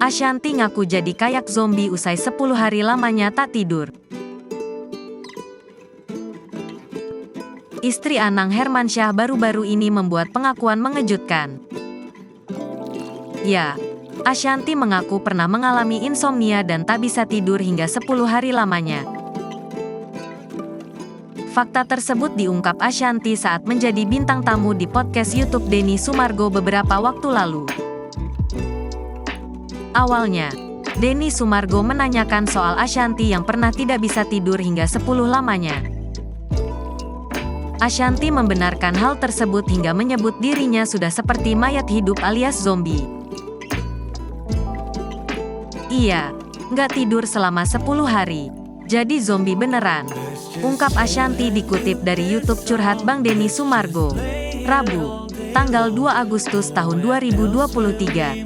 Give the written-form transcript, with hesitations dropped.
Ashanty ngaku jadi kayak zombie usai 10 hari lamanya tak tidur. Istri Anang Hermansyah baru-baru ini membuat pengakuan mengejutkan. Ya, Ashanty mengaku pernah mengalami insomnia dan tak bisa tidur hingga 10 hari lamanya. Fakta tersebut diungkap Ashanty saat menjadi bintang tamu di podcast YouTube Denny Sumargo beberapa waktu lalu. Awalnya, Denny Sumargo menanyakan soal Ashanty yang pernah tidak bisa tidur hingga 10 lamanya. Ashanty membenarkan hal tersebut hingga menyebut dirinya sudah seperti mayat hidup alias zombie. Iya, nggak tidur selama 10 hari. Jadi zombie beneran. Ungkap Ashanty dikutip dari YouTube Curhat Bang Denny Sumargo. Rabu, tanggal 2 Agustus tahun 2023.